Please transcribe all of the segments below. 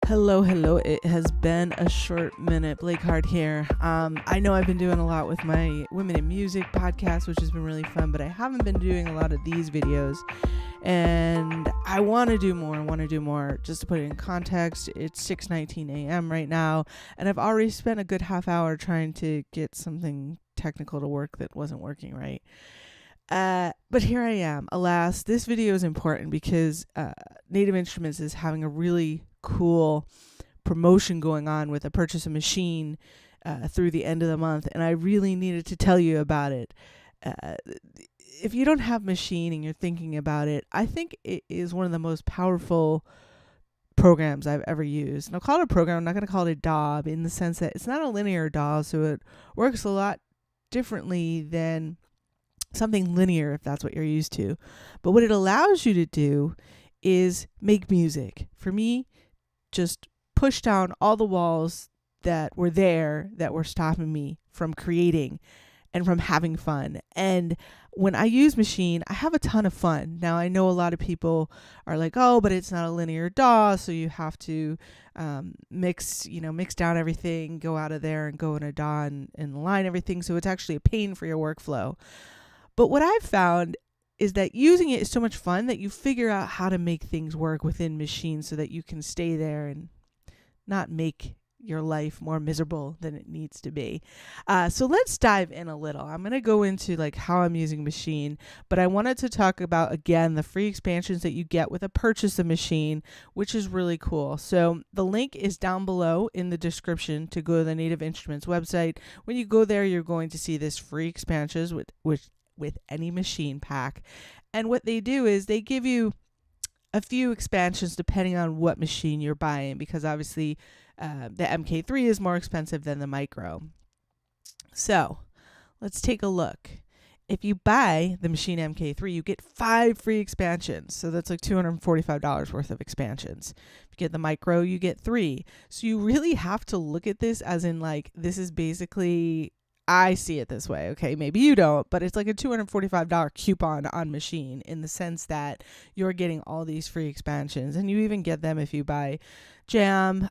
Hello. It has been a short minute. Blake Hart here. I know I've been doing a lot with my Women in Music podcast, which has been really fun, but I haven't been doing a lot of these videos. And I want to do more. Just to put it in context, it's 6:19 a.m. right now, and I've already spent a good half hour trying to get something technical to work that wasn't working right. But here I am. Alas, this video is important because Native Instruments is having a really cool promotion going on with a purchase a machine through the end of the month, and I really needed to tell you about it. If you don't have Maschine and you're thinking about it, I think it is one of the most powerful programs I've ever used. And I'll call it a program. I'm not going to call it a DAW in the sense that it's not a linear DAW, so it works a lot differently than something linear, if that's what you're used to. But what it allows you to do is make music. For me, just push down all the walls that were there that were stopping me from creating and from having fun. And when I use Maschine, I have a ton of fun. Now, I know a lot of people are like, oh, but it's not a linear DAW, so you have to mix down everything, go out of there and go in a DAW and line everything. So it's actually a pain for your workflow. But what I've found is that using it is so much fun that you figure out how to make things work within Maschine so that you can stay there and not make your life more miserable than it needs to be. So let's dive in a little. I'm going to go into like how I'm using Maschine, but I wanted to talk about, again, the free expansions that you get with a purchase of Maschine, which is really cool. So the link is down below in the description to go to the Native Instruments website. When you go there, you're going to see this free expansions with any Maschine pack. And what they do is they give you a few expansions depending on what machine you're buying, because obviously the MK3 is more expensive than the Micro. So let's take a look. If you buy the Maschine MK3, you get 5 free expansions. So that's like $245 worth of expansions. If you get the Micro, you get 3. So you really have to look at this as in like, this is basically, I see it this way, okay? Maybe you don't, but it's like a $245 coupon on Maschine in the sense that you're getting all these free expansions, and you even get them if you buy Jam,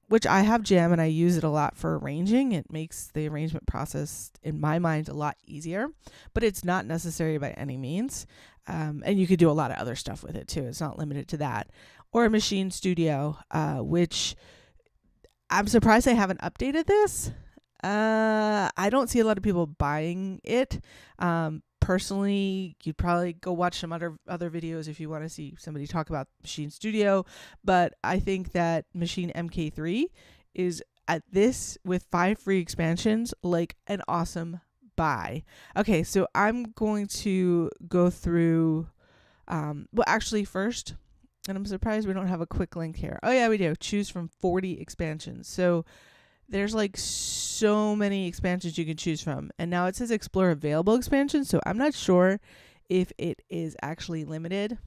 which I have Jam and I use it a lot for arranging. It makes the arrangement process, in my mind, a lot easier, but it's not necessary by any means. And you could do a lot of other stuff with it too. It's not limited to that. Or Maschine Studio, which I'm surprised they haven't updated this. I don't see a lot of people buying it. Personally, you'd probably go watch some other videos if you want to see somebody talk about Maschine Studio. But I think that Maschine MK3 is at this with 5 free expansions, like an awesome buy. Okay, so I'm going to go through, actually first, and I'm surprised we don't have a quick link here. Oh yeah, we do. Choose from 40 expansions. So there's like so many expansions you can choose from. And now it says explore available expansions. So I'm not sure if it is actually limited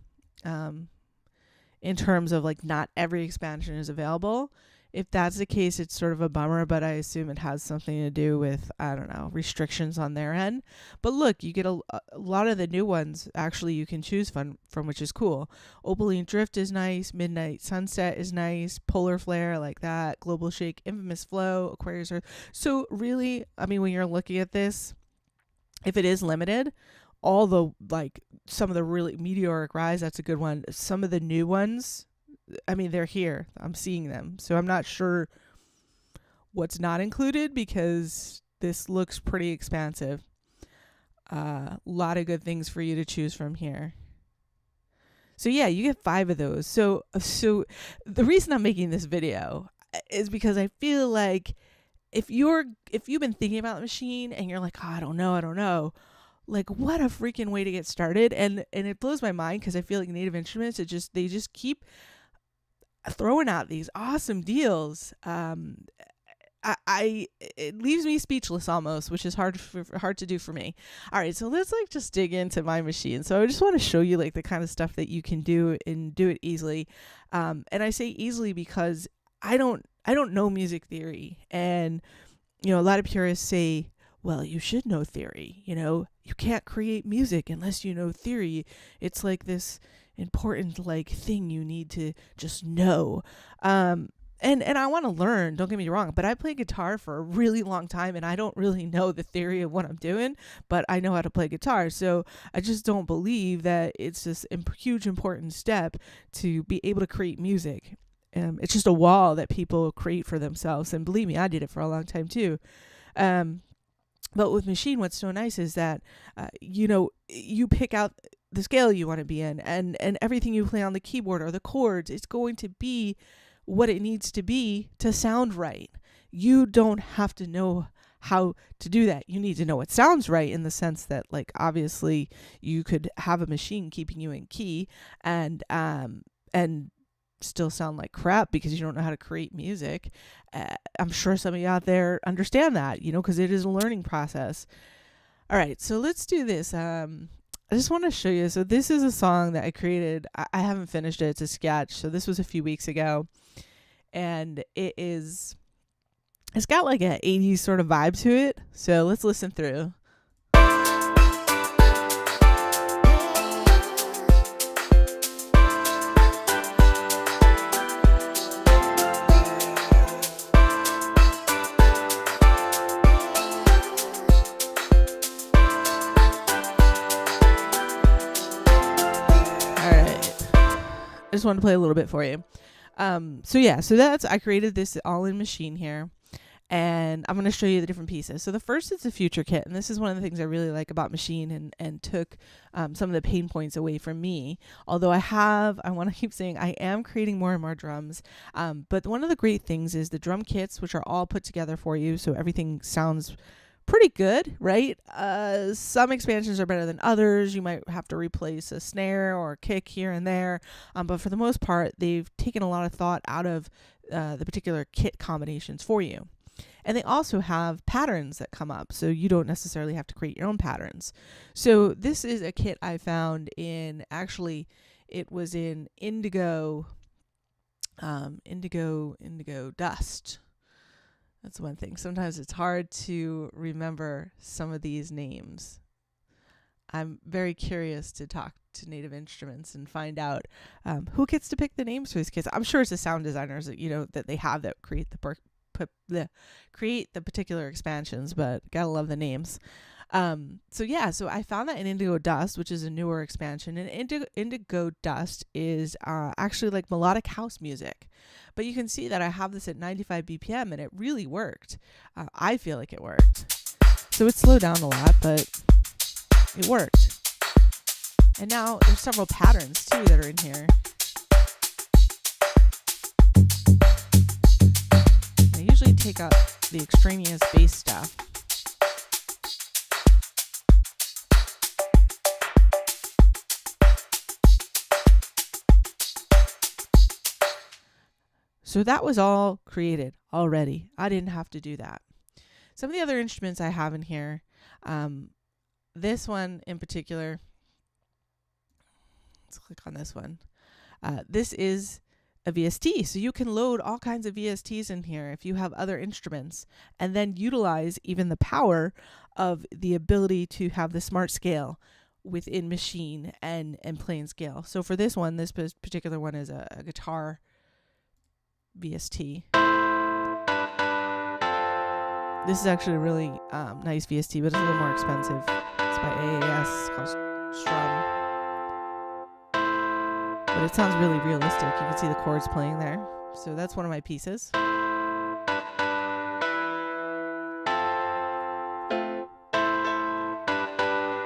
in terms of like not every expansion is available. If that's the case, it's sort of a bummer, but I assume it has something to do with, I don't know, restrictions on their end. But look, you get a lot of the new ones actually you can choose from, which is cool. Opaline Drift is nice. Midnight Sunset is nice. Polar Flare, like that. Global Shake, Infamous Flow, Aquarius Earth. So really, I mean, when you're looking at this, if it is limited, all the, like, some of the really Meteoric Rise, that's a good one. Some of the new ones, I mean, they're here. I'm seeing them. So I'm not sure what's not included because this looks pretty expansive. A lot of good things for you to choose from here. So yeah, you get 5 of those. So the reason I'm making this video is because I feel like if you've been thinking about the Maschine and you're like, oh, I don't know. Like, what a freaking way to get started. And it blows my mind because I feel like Native Instruments, they just keep throwing out these awesome deals. It leaves me speechless almost, which is hard to do for me. All right, so let's like just dig into my Maschine. So I just want to show you like the kind of stuff that you can do and do it easily. And I say easily because I don't know music theory, and a lot of purists say, well, you should know theory. You can't create music unless you know theory. It's like this important like thing you need to just know. And I want to learn, don't get me wrong, but I played guitar for a really long time and I don't really know the theory of what I'm doing, but I know how to play guitar. So I just don't believe that it's this huge important step to be able to create music. It's just a wall that people create for themselves. And believe me, I did it for a long time too. But with Maschine, what's so nice is that, you pick out the scale you want to be in, and everything you play on the keyboard or the chords, it's going to be what it needs to be to sound right. You don't have to know how to do that. You need to know it sounds right, in the sense that, like, obviously you could have a machine keeping you in key and still sound like crap because you don't know how to create music. I'm sure some of you out there understand that, because it is a learning process. All right, so let's do this. I just want to show you. So this is a song that I created. I haven't finished it. It's a sketch. So this was a few weeks ago. And it's got like an 80s sort of vibe to it. So let's listen through. I just wanted to play a little bit for you. So I created this all in Maschine here, and I'm going to show you the different pieces. So the first is the future kit, and this is one of the things I really like about Maschine, and took some of the pain points away from me. Although I want to keep saying I am creating more and more drums, but one of the great things is the drum kits, which are all put together for you, so everything sounds pretty good, right? Some expansions are better than others. You might have to replace a snare or a kick here and there, but for the most part, they've taken a lot of thought out of the particular kit combinations for you. And they also have patterns that come up, so you don't necessarily have to create your own patterns. So this is a kit I found it was in Indigo Dust. That's one thing. Sometimes it's hard to remember some of these names. I'm very curious to talk to Native Instruments and find out who gets to pick the names for these kits. I'm sure it's the sound designers that they have that create the particular expansions, but gotta love the names. So I found that in Indigo Dust, which is a newer expansion, and Indigo Dust is actually like melodic house music. But you can see that I have this at 95 BPM, and it really worked. I feel like it worked. So it slowed down a lot, but it worked. And now there's several patterns too that are in here. I usually take out the extraneous bass stuff. So that was all created already. I didn't have to do that. Some of the other instruments I have in here, this one in particular, let's click on this one. This is a VST. So you can load all kinds of VSTs in here if you have other instruments, and then utilize even the power of the ability to have the smart scale within Maschine and play in scale. So for this one, this particular one is a guitar VST. This is actually a really nice VST, but it's a little more expensive. It's by AAS. It's called Strum. But it sounds really realistic. You can see the chords playing there. So that's one of my pieces.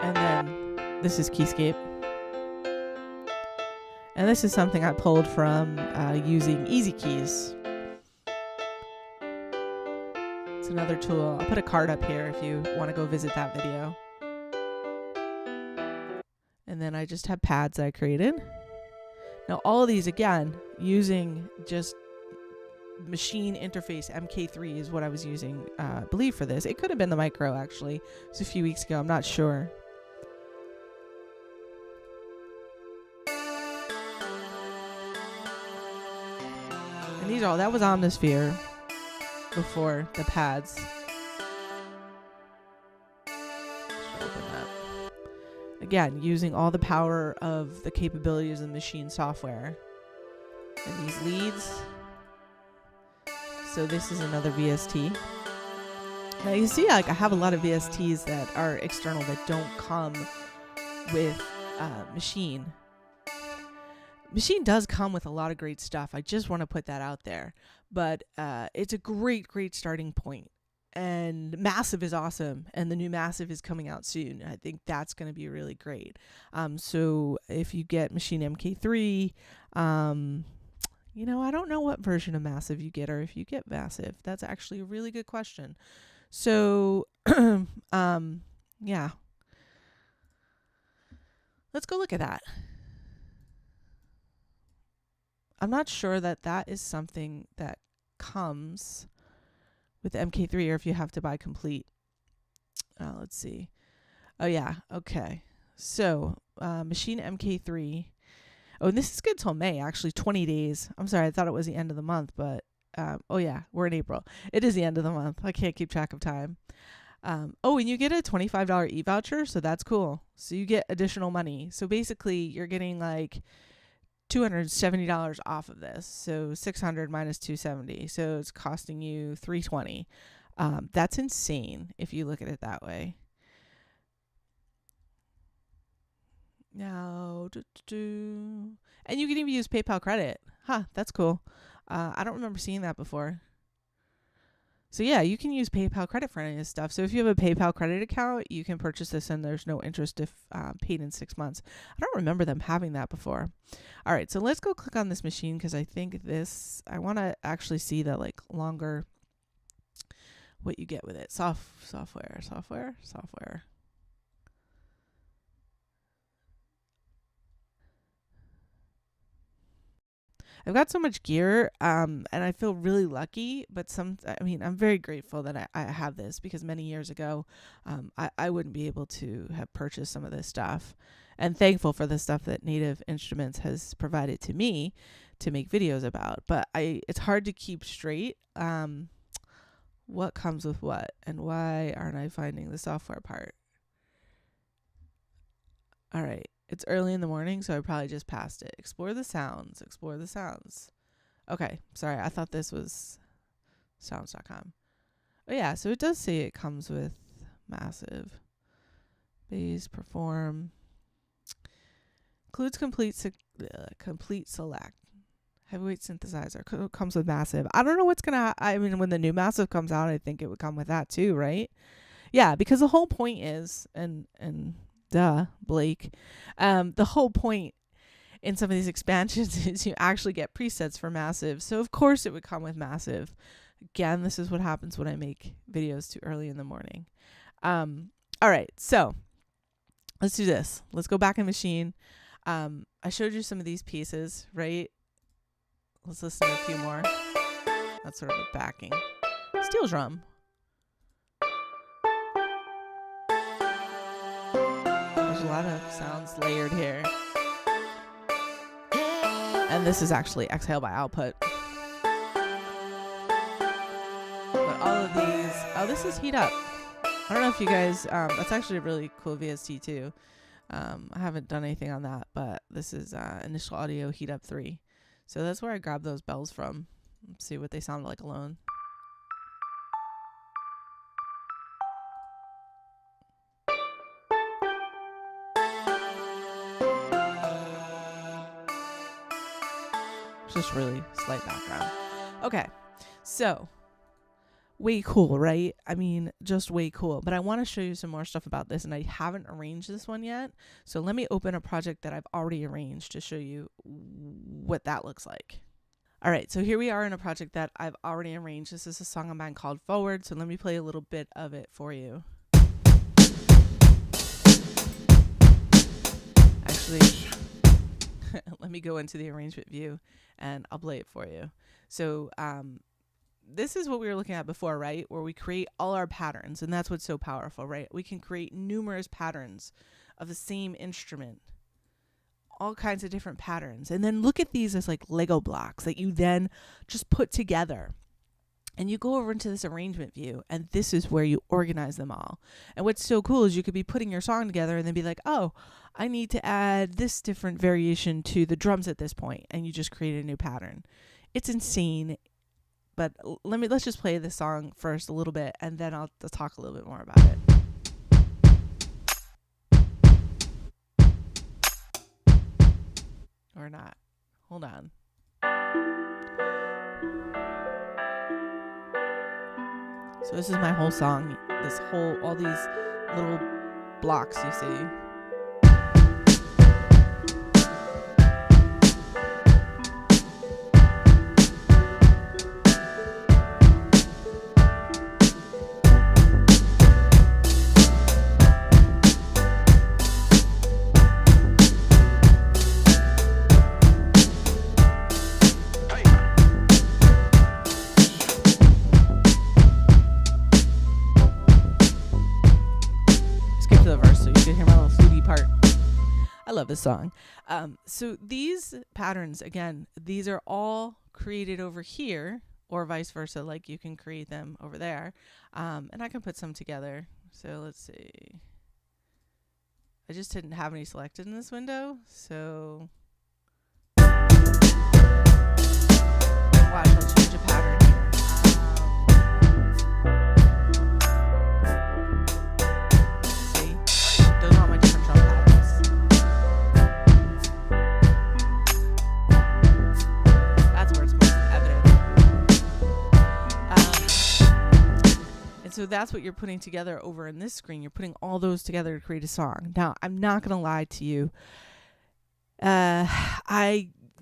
And then this is Keyscape. And this is something I pulled from using Easy Keys. It's another tool. I'll put a card up here if you want to go visit that video. And then I just have pads that I created. Now all of these, again, using just Maschine interface MK3 is what I was using, I believe, for this. It could have been the micro, actually. It was a few weeks ago. I'm not sure. And these are all, that was Omnisphere before the pads. again, using all the power of the capabilities of the Maschine software. And these leads. So this is another VST. Now you see, like, I have a lot of VSTs that are external that don't come with Maschine. Maschine does come with a lot of great stuff. I just want to put that out there. But it's a great starting point. And Massive is awesome. And the new Massive is coming out soon. I think that's going to be really great. So if you get Maschine MK3, you know, I don't know what version of Massive you get, or if you get Massive. That's actually a really good question. So, yeah. Let's go look at that. I'm not sure that that is something that comes with MK3, or if you have to buy complete. Let's see. Oh, yeah. Okay. So, Maschine MK3. Oh, and this is good till May, actually, 20 days. I'm sorry, I thought it was the end of the month, but, oh yeah, we're in April. It is the end of the month. I can't keep track of time. Oh, and you get a $25 e-voucher, so that's cool. So you get additional money. So basically, you're getting like $270 off of this. So 600 minus 270. So it's costing you $320. That's insane if you look at it that way. Now, and you can even use PayPal credit. Huh, that's cool. I don't remember seeing that before. So yeah, you can use PayPal credit for any of this stuff. So if you have a PayPal credit account, you can purchase this and there's no interest if paid in 6 months. I don't remember them having that before. All right, so let's go click on this Maschine, because I think this, I want to actually see the like longer, what you get with it. Software. I've got so much gear, and I feel really lucky, but I'm very grateful that I have this, because many years ago, I wouldn't be able to have purchased some of this stuff, and thankful for the stuff that Native Instruments has provided to me to make videos about. But it's hard to keep straight what comes with what, and why aren't I finding the software part? All right. It's early in the morning, so I probably just passed it. Explore the sounds. Okay, sorry. I thought this was sounds.com. Oh, yeah, so it does say it comes with Massive. Bass, Perform. Includes complete select. Heavyweight synthesizer. Comes with Massive. I don't know what's going to... I mean, when the new Massive comes out, I think it would come with that too, right? Yeah, because the whole point is... and duh, Blake. The whole point in some of these expansions is you actually get presets for Massive. So of course it would come with Massive. Again, this is what happens when I make videos too early in the morning. All right, so let's do this. Let's go back in Maschine. I showed you some of these pieces, right? Let's listen to a few more. That's sort of a backing. Steel drum. A lot of sounds layered here. And this is actually exhale by output. But all of these... Oh, this is heat up. I don't know if you guys... that's actually a really cool VST too. I haven't done anything on that, but this is Initial Audio Heat Up 3. So that's where I grabbed those bells from. Let's see what they sound like alone. Just really slight background. Okay, so way cool, right? I mean, just way cool. But I want to show you some more stuff about this, and I haven't arranged this one yet. So let me open a project that I've already arranged to show you what that looks like. All right, so here we are in a project that I've already arranged. This is a song of mine called Forward. So let me play a little bit of it for you. Actually, let me go into the arrangement view and I'll play it for you. So this is what we were looking at before, right? Where we create all our patterns, and that's what's so powerful, right? We can create numerous patterns of the same instrument, all kinds of different patterns. And then look at these as like Lego blocks that you then just put together. And you go over into this arrangement view, and this is where you organize them all. And what's so cool is you could be putting your song together and then be like, oh, I need to add this different variation to the drums at this point, and you just create a new pattern. It's insane. But let's just play this song first a little bit, and then I'll talk a little bit more about it. Or not. Hold on. So this is my whole song. All these little blocks you see. Love this song. So these patterns, again, these are all created over here, or vice versa, like you can create them over there. And I can put some together. So let's see. I just didn't have any selected in this window, so watch, I'll change a pattern here. See, those are all my different drum patterns. So that's what you're putting together over in this screen. You're putting all those together to create a song. Now, I'm not going to lie to you.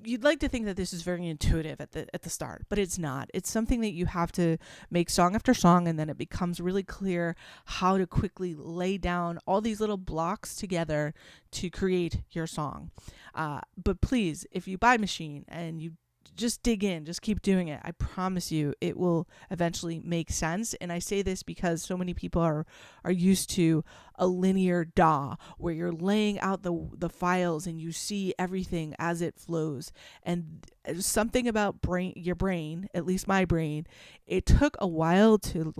You'd like to think that this is very intuitive at the start, but it's not. It's something that you have to make song after song, and then it becomes really clear how to quickly lay down all these little blocks together to create your song. But please, if you buy Maschine and you just dig in, just keep doing it. I promise you it will eventually make sense. And I say this because so many people are used to a linear DAW where you're laying out the files and you see everything as it flows. And something about your brain, at least my brain, it took a while to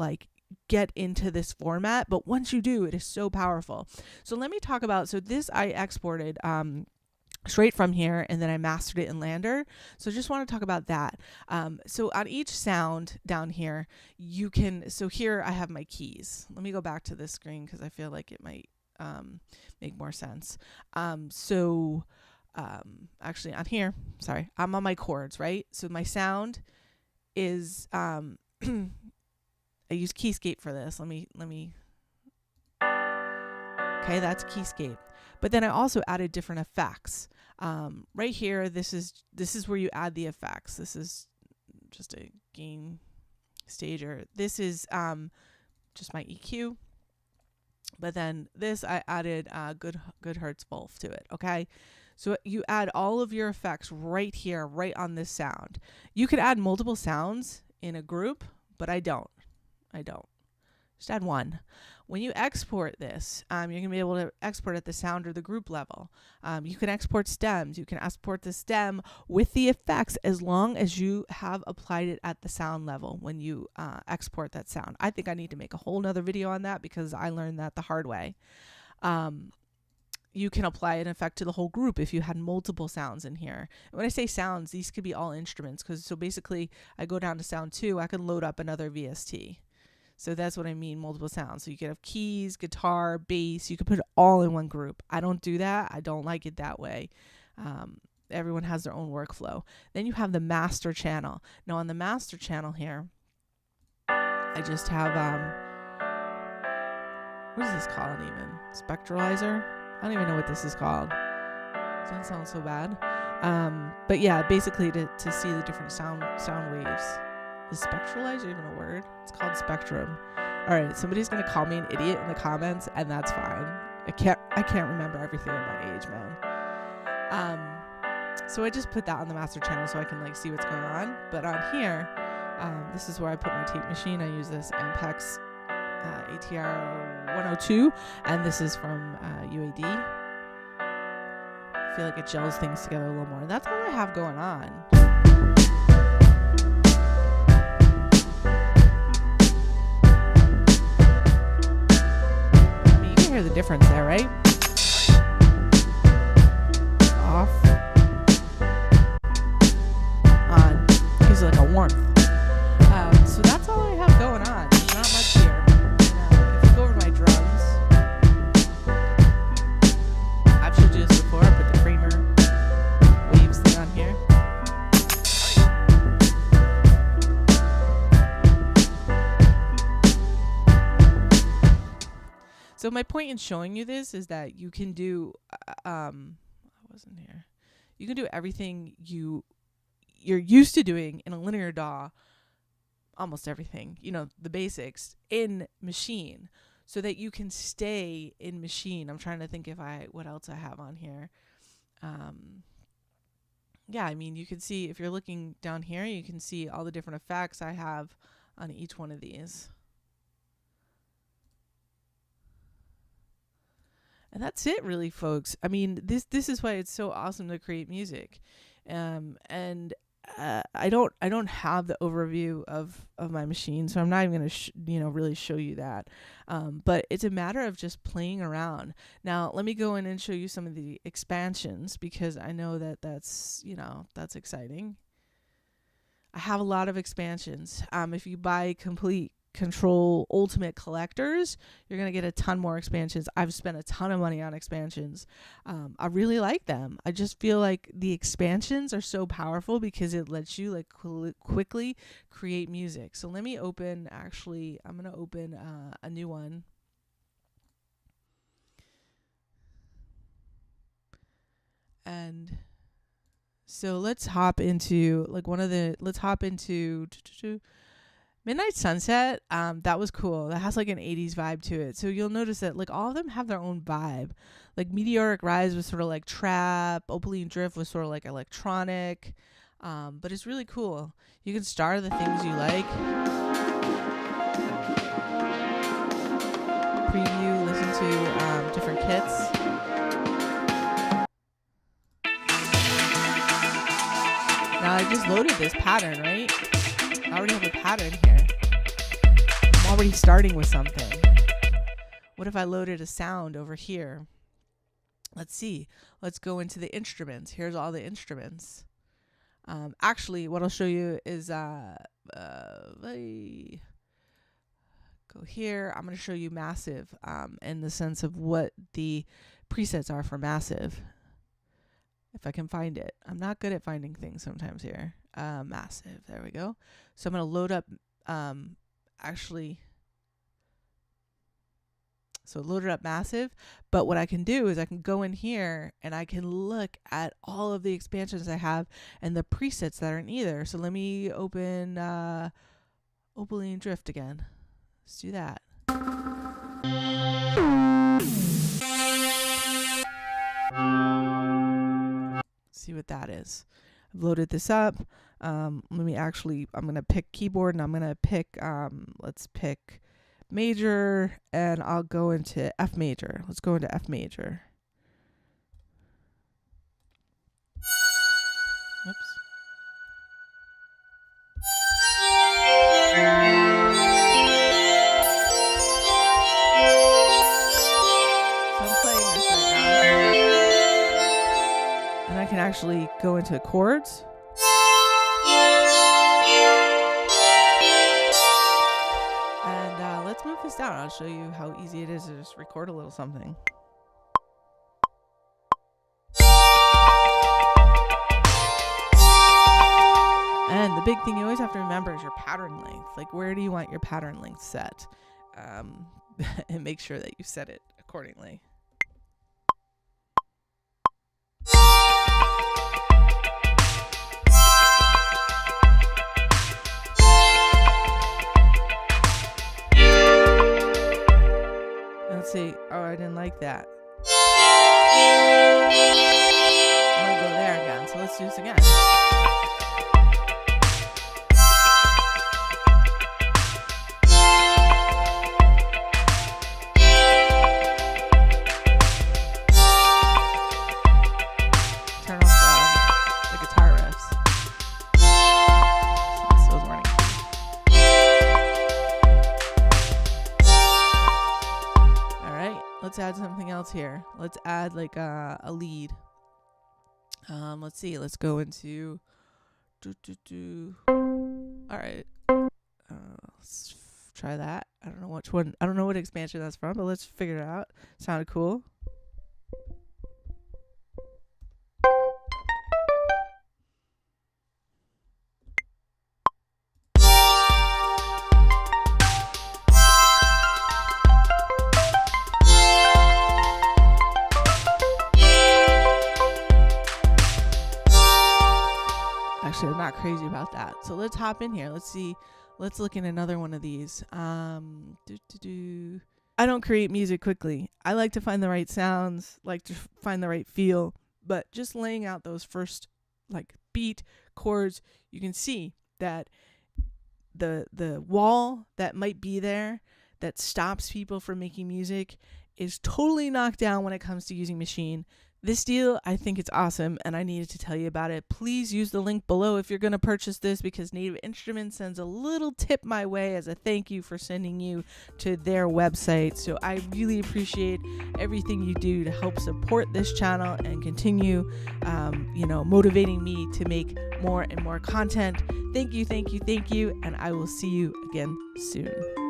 get into this format, but once you do, it is so powerful. So let me talk about, this I exported straight from here, and then I mastered it in Lander. So I just want to talk about that. So on each sound down here, you can, so here I have my keys. Let me go back to this screen because I feel like it might make more sense. Actually on here, sorry, I'm on my chords, right? So my sound is, I use Keyscape for this. Let me, okay, that's Keyscape. But then I also added different effects. Right here, this is where you add the effects. This is just a gain stager. This is just my EQ. But then this, I added good Hertz Wolf to it. Okay, so you add all of your effects right here, right on this sound. You could add multiple sounds in a group, but I don't. Just add one. When you export this, you're going to be able to export at the sound or the group level. You can export stems. You can export the stem with the effects as long as you have applied it at the sound level when you export that sound. I think I need to make a whole nother video on that because I learned that the hard way. You can apply an effect to the whole group if you had multiple sounds in here. And when I say sounds, these could be all instruments. So basically, I go down to sound 2, I can load up another VST. So that's what I mean, multiple sounds. So you could have keys, guitar, bass. You could put it all in one group. I don't do that. I don't like it that way. Everyone has their own workflow. Then you have the master channel. Now on the master channel here, I just have, what is this called even? Spectralizer? I don't even know what this is called. Doesn't sound so bad. But yeah, basically to see the different sound waves. Is spectralizer even a word? It's called spectrum. All right, somebody's gonna call me an idiot in the comments, and that's fine. I can't remember everything at my age, man. So I just put that on the master channel so I can see what's going on. But on here, this is where I put my tape machine. I use this Ampex ATR 102, and this is from UAD. I feel like it gels things together a little more. That's all I have going on. difference there, right? Off. On. Gives it like a warmth. So that's all I have going on. There's not much here. And, if you go over my drums, I've showed you this before. I put the Kramer waves thing on here. So my point in showing you this is that you can do, I wasn't here. You can do everything you're used to doing in a linear DAW, almost everything, the basics, in Maschine, so that you can stay in Maschine. I'm trying to think what else I have on here. Yeah, I mean, you can see, if you're looking down here, you can see all the different effects I have on each one of these. And that's it, really, folks. I mean, this is why it's so awesome to create music. I don't have the overview of my machine, so I'm not even going to really show you that. But it's a matter of just playing around. Now, let me go in and show you some of the expansions, because I know that's exciting. I have a lot of expansions. If you buy complete Control Ultimate collectors, you're going to get a ton more expansions. I've spent a ton of money on expansions. I really like them. I just feel like the expansions are so powerful because it lets you quickly create music. So let me open, I'm going to open a new one. And so let's hop into Midnight Sunset. That was cool. That has like an 80s vibe to it. So you'll notice that like all of them have their own vibe. Like Meteoric Rise was sort of like trap. Opaline Drift was sort of like electronic. But it's really cool. You can star the things you like. Preview, listen to different kits. Now I just loaded this pattern, right? I already have a pattern here. I'm already starting with something. What if I loaded a sound over here? Let's see. Let's go into the instruments. Here's all the instruments. Actually, what I'll show you is go here. I'm going to show you Massive in the sense of what the presets are for Massive. If I can find it. I'm not good at finding things sometimes here. Massive. There we go. So I'm going to load up, so loaded up Massive. But what I can do is I can go in here and I can look at all of the expansions I have and the presets that are in either. So let me open Opaline Drift again. Let's do that. See what that is. I've loaded this up. I'm going to pick keyboard and I'm going to pick, let's pick major, and I'll go into F major. Let's go into F major. Oops. So I'm playing this right now. And I can actually go into chords. Let's move this down. I'll show you how easy it is to just record a little something. And the big thing you always have to remember is your pattern length. Like, where do you want your pattern length set? And make sure that you set it accordingly. Let's see. Oh, I didn't like that. I'm gonna go there again. So let's do this again. Turn off the guitar riffs. So those weren't. Let's let's add something else here. Let's add like a lead. Let's see. Let's go into all right. Let's try that. I don't know which one. I don't know what expansion that's from, but let's figure it out. Sounded cool. Actually, I'm not crazy about that. So let's hop in here. Let's see. Let's look in another one of these. I don't create music quickly. I like to find the right sounds, like to find the right feel. But just laying out those first like beat chords, you can see that the wall that might be there that stops people from making music is totally knocked down when it comes to using Maschine. This deal, I think it's awesome, and I needed to tell you about it. Please use the link below if you're going to purchase this, because Native Instruments sends a little tip my way as a thank you for sending you to their website. So I really appreciate everything you do to help support this channel and continue, motivating me to make more and more content. Thank you, and I will see you again soon.